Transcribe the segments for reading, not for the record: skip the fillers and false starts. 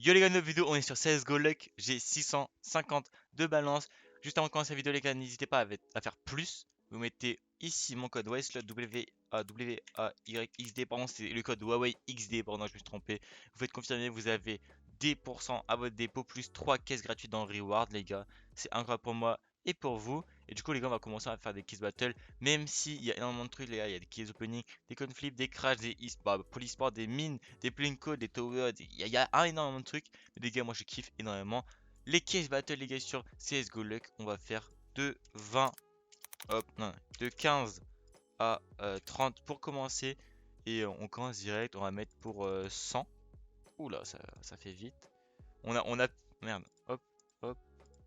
Yo les gars, nouvelle vidéo, on est sur CSGO Luck, j'ai 650 de balance. Juste avant de commencer la vidéo les gars, n'hésitez pas à faire plus. Vous mettez ici mon code WAYSLOT WAYXD, pardon c'est le code Huawei XD, pardon je me suis trompé. Vous faites confirmer, vous avez 10% à votre dépôt plus 3 caisses gratuites dans le reward les gars. C'est incroyable pour moi et pour vous. Et du coup les gars on va commencer à faire des keys battle. Même s'il y a énormément de trucs les gars, il y a des keys opening, des conflips, des crash, des polysports, des mines, des plinko, des towers, il y a énormément de trucs. Mais les gars, moi je kiffe énormément. Les case battle, les gars, sur CSGO Luck, on va faire de 20, hop, non, de 15 à 30 pour commencer. Et on commence direct, on va mettre pour 100. Oula, ça fait vite. Merde, hop, hop,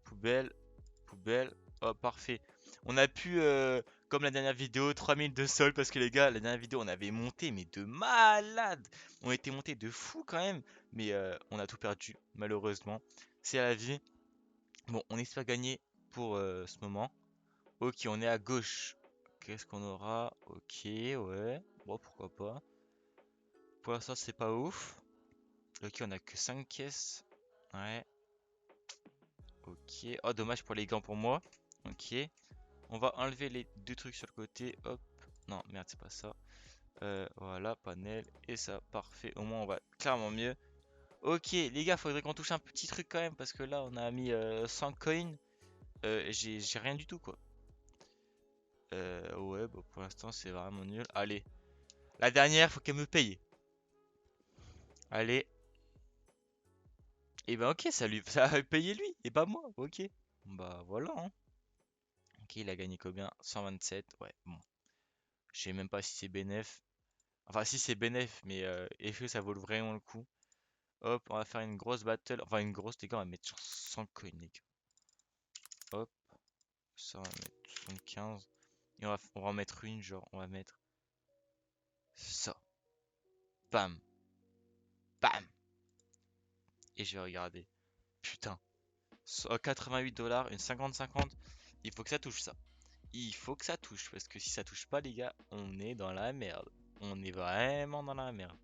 poubelle, poubelle, hop, parfait. On a pu, comme la dernière vidéo, 3000 de sol parce que les gars, la dernière vidéo, on avait monté, mais de malade. On était monté de fou quand même, mais on a tout perdu, malheureusement. C'est la vie. Bon, on espère gagner pour ce moment. Ok, on est à gauche. Qu'est-ce qu'on aura? Ok, ouais. Bon, pourquoi pas. Pour l'instant, c'est pas ouf. Ok, on a que 5 caisses. Ouais, ok. Oh, dommage pour les gants pour moi. Ok. On va enlever les deux trucs sur le côté. Hop. Non, merde, c'est pas ça. Voilà, panel. Et ça, parfait. Au moins, on va clairement mieux. Ok, les gars, faudrait qu'on touche un petit truc quand même. Parce que là, on a mis 100 coins. J'ai rien du tout, quoi. Ouais, bah, pour l'instant, c'est vraiment nul. Allez. La dernière, faut qu'elle me paye. Allez. Et ben, ok, ça a payé lui. Et pas moi. Ok. Bah, voilà, hein. Ok, il a gagné combien? 127. Ouais, bon. Je sais même pas si c'est bénéf. Enfin, si c'est bénéf, mais est-ce que ça vaut vraiment le coup? Hop, on va faire une grosse battle. Enfin, une grosse, les gars, on va mettre genre 100 coins, les gars. Hop, ça, on va mettre 75. Et on va en mettre une, genre, on va mettre ça. Bam, bam. Et je vais regarder. Putain, 88 dollars, une 50-50. Il faut que ça touche ça. Il faut que ça touche. Parce que si ça touche pas, les gars, on est dans la merde. On est vraiment dans la merde.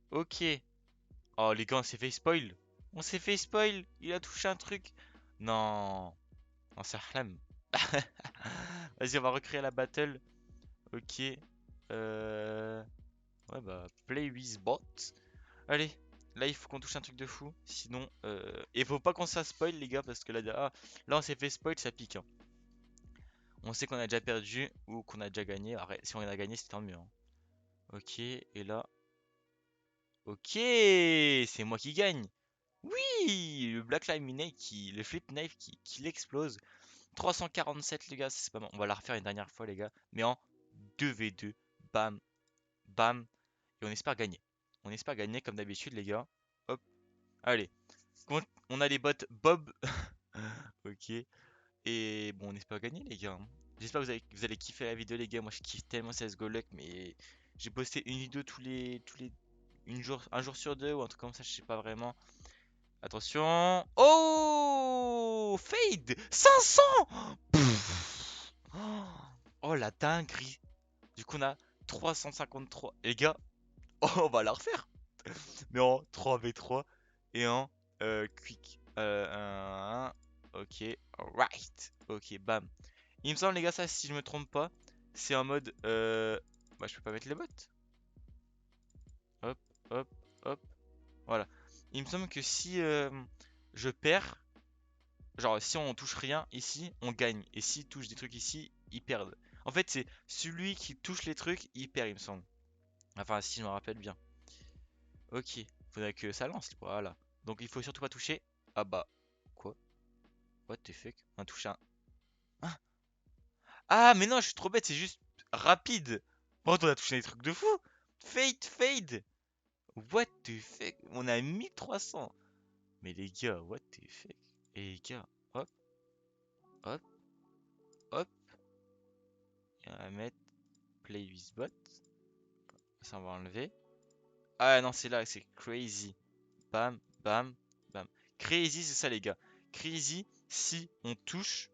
Ok. Oh, les gars, on s'est fait spoil. On s'est fait spoil. Il a touché un truc. Non. Non, c'est Ahlam. Vas-y, on va recréer la battle. Ok. Euh... Ouais, bah, play with bot. Allez, là, il faut qu'on touche un truc de fou. Sinon, et faut pas qu'on se fasse spoil, les gars, parce que là, là on s'est fait spoil, ça pique, hein. On sait qu'on a déjà perdu ou qu'on a déjà gagné. Arrête, si on a gagné, c'est tant mieux, hein. Ok, et là. Ok, c'est moi qui gagne. Oui, le Black Light Knife le Flip Knife qui l'explose. 347 les gars, c'est pas mal. On va la refaire une dernière fois les gars, mais en 2v2. Bam, bam, et on espère gagner. On espère gagner comme d'habitude les gars. Hop, allez. On a les bots Bob. Ok. Et bon, on espère gagner les gars, hein. J'espère que vous allez kiffer la vidéo les gars. Moi je kiffe tellement CSGO Luck, mais j'ai posté une vidéo un jour sur deux ou un truc comme ça, je sais pas vraiment. Attention. Oh, fade 500. Pff. Oh la dinguerie. Du coup on a 353. Les gars, oh, on va la refaire. Mais en 3v3 et en quick. Ok, right. Ok, bam. Il me semble les gars ça si je me trompe pas, c'est en mode bah je peux pas mettre les bots. Hop, hop, hop. Voilà. Il me semble que si je perds, genre, si on touche rien ici, on gagne. Et s'il touche des trucs ici, ils perdent. En fait, c'est celui qui touche les trucs, il perd, il me semble. Enfin, si je me rappelle bien. Ok, faudrait que ça lance, voilà. Donc, il faut surtout pas toucher. Ah bah, quoi? What the fuck? On a touché un. Ah, ah, mais non, je suis trop bête, c'est juste rapide. Bon, on a touché des trucs de fou. Fade, fade. What the fuck? On a 1300. Mais les gars, what the fuck? Et les gars, hop, hop, hop. Et on va mettre play with bot. Ça, on va enlever. Ah non, c'est là, c'est crazy. Bam, bam, bam. Crazy, c'est ça, les gars. Crazy, si on touche,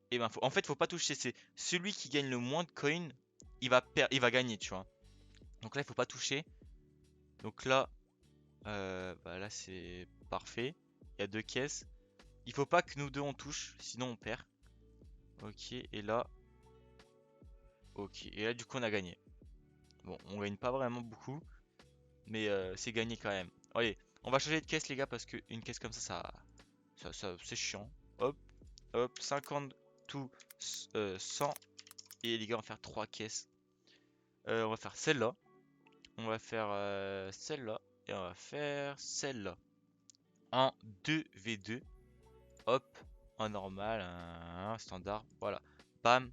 et ben, en fait, faut pas toucher. C'est celui qui gagne le moins de coins, il va gagner, tu vois. Donc là, il faut pas toucher. Donc là, Bah là, c'est parfait. Il y a 2 caisses. Il faut pas que nous deux on touche, sinon on perd. Ok, et là. Ok, et là, du coup, on a gagné. Bon, on gagne pas vraiment beaucoup, mais c'est gagné quand même. Allez, on va changer de caisse, les gars, parce que une caisse comme ça c'est chiant. Hop, hop, 50, tout, 100. Et les gars, on va faire 3 caisses. On va faire celle-là. On va faire celle-là. Et on va faire celle-là. En 2v2. Hop. En normal. Un standard. Voilà. Bam.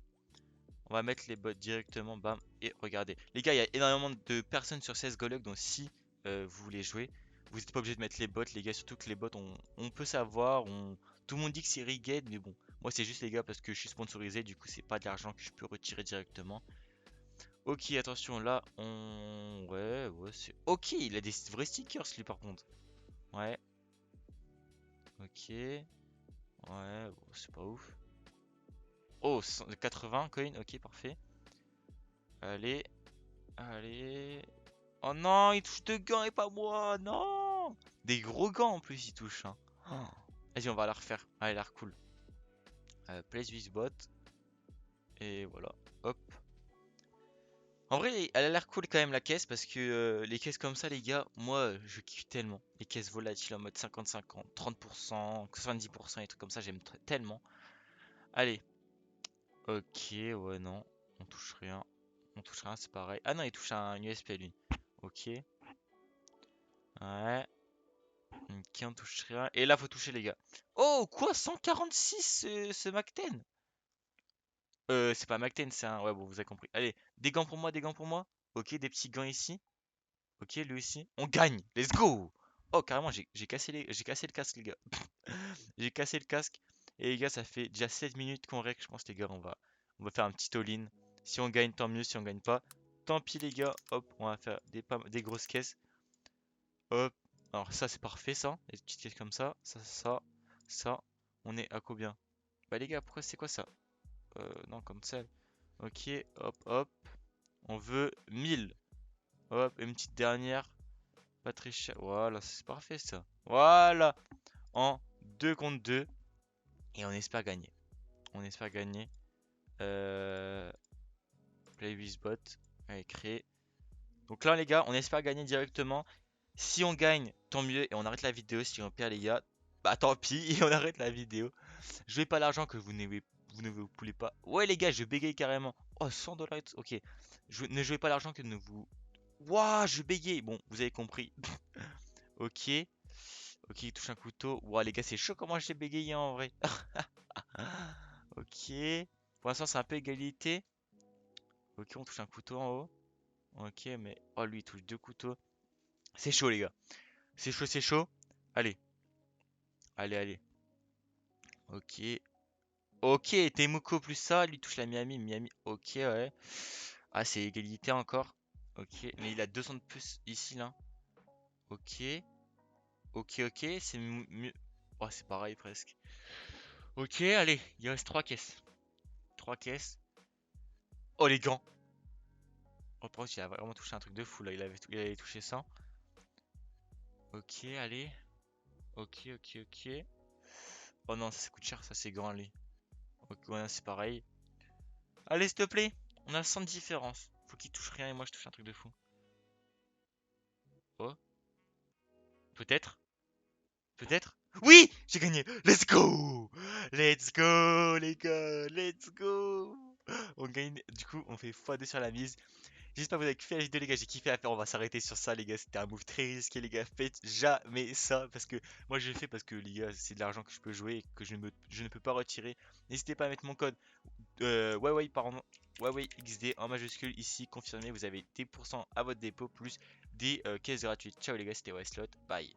On va mettre les bots directement. Bam. Et regardez. Les gars, il y a énormément de personnes sur CSGO, donc si vous voulez jouer, vous n'êtes pas obligé de mettre les bots, les gars. Surtout que les bots, on peut savoir. Tout le monde dit que c'est rigged, mais bon. Moi, c'est juste les gars parce que je suis sponsorisé. Du coup, c'est pas de l'argent que je peux retirer directement. Ok, attention, là, on... Ouais, c'est... Ok, il a des vrais stickers, lui, par contre. Ouais, ok. Ouais, bon, c'est pas ouf. Oh, 80 coins, ok, parfait. Allez, allez. Oh non, il touche deux gants et pas moi, non. Des gros gants, en plus, il touche, hein. Oh. Vas-y, on va la refaire. Ah, elle a l'air cool. Place with bot. Et voilà, hop. En vrai, elle a l'air cool quand même la caisse parce que les caisses comme ça, les gars, moi je kiffe tellement. Les caisses volatiles en mode 50-50, 30%, 70% et trucs comme ça, j'aime tellement. Allez, ok, ouais, non, on touche rien. On touche rien, c'est pareil. Ah non, il touche un USP lui. Ok, ouais, ok, on touche rien. Et là, faut toucher les gars. Oh, quoi, 146 ce Macten? C'est pas Macten, c'est un. Ouais, bon, vous avez compris. Allez, des gants pour moi, des gants pour moi. Ok, des petits gants ici. Ok, lui aussi. On gagne! Let's go! Oh, carrément, j'ai cassé le casque, les gars. J'ai cassé le casque. Et les gars, ça fait déjà 7 minutes qu'on règle. Je pense, les gars, on va faire un petit all-in. Si on gagne, tant mieux. Si on gagne pas, tant pis, les gars. Hop, on va faire des grosses caisses. Hop. Alors, ça, c'est parfait, ça. Les petites caisses comme ça. Ça. On est à combien? Bah, les gars, pourquoi c'est quoi ça? Non, comme ça. Ok, hop, hop. On veut 1000. Hop, une petite dernière. Pas très cher. Voilà, c'est parfait ça. Voilà. En 2 contre 2. Et on espère gagner. On espère gagner. Euh... Play with bot. Allez, créer. Donc là, les gars, on espère gagner directement. Si on gagne, tant mieux. Et on arrête la vidéo. Si on perd, les gars, bah tant pis. Et on arrête la vidéo. Jouez pas l'argent que vous ne vous voulez pas. Ouais, les gars, je bégaye carrément. Oh, 100 $. Ok. Ne jouez pas l'argent que ne vous. Waouh, je bégaye. Bon, vous avez compris. Ok. Ok, il touche un couteau. Ouah, les gars, c'est chaud comment j'ai bégayé en vrai. Ok. Pour l'instant, c'est un peu égalité. Ok, on touche un couteau en haut. Ok, mais. Oh, lui, il touche deux couteaux. C'est chaud, les gars. C'est chaud, c'est chaud. Allez. Allez. Ok. Ok, Temuko plus ça. Lui touche la Miami. Miami. Ok, ouais. Ah, c'est égalité encore. Ok, mais il a 200 de plus ici, là. Ok. Ok. C'est mieux. Oh, c'est pareil presque. Ok, allez. Il reste 3 caisses. 3 caisses. Oh, les gants. Oh, par contre, il a vraiment touché un truc de fou là. Il avait touché ça. Ok, allez. Ok. Oh non, ça coûte cher, ça c'est grand lui. Ok, ouais, c'est pareil. Allez, s'il te plaît. On a 100 de différence. Faut qu'il touche rien et moi je touche un truc de fou. Oh, peut-être. Peut-être. Oui, j'ai gagné. Let's go. Let's go, les gars. Let's go. On gagne. Du coup, on fait x2 sur la mise. J'espère que vous avez kiffé la vidéo les gars, j'ai kiffé la faire, on va s'arrêter sur ça les gars, c'était un move très risqué les gars, faites jamais ça parce que moi je le fais parce que les gars c'est de l'argent que je peux jouer et que je ne peux pas retirer. N'hésitez pas à mettre mon code pardon, Huawei XD en majuscule ici, confirmé, vous avez 10% à votre dépôt plus des caisses gratuites. Ciao les gars, c'était Westlot, bye.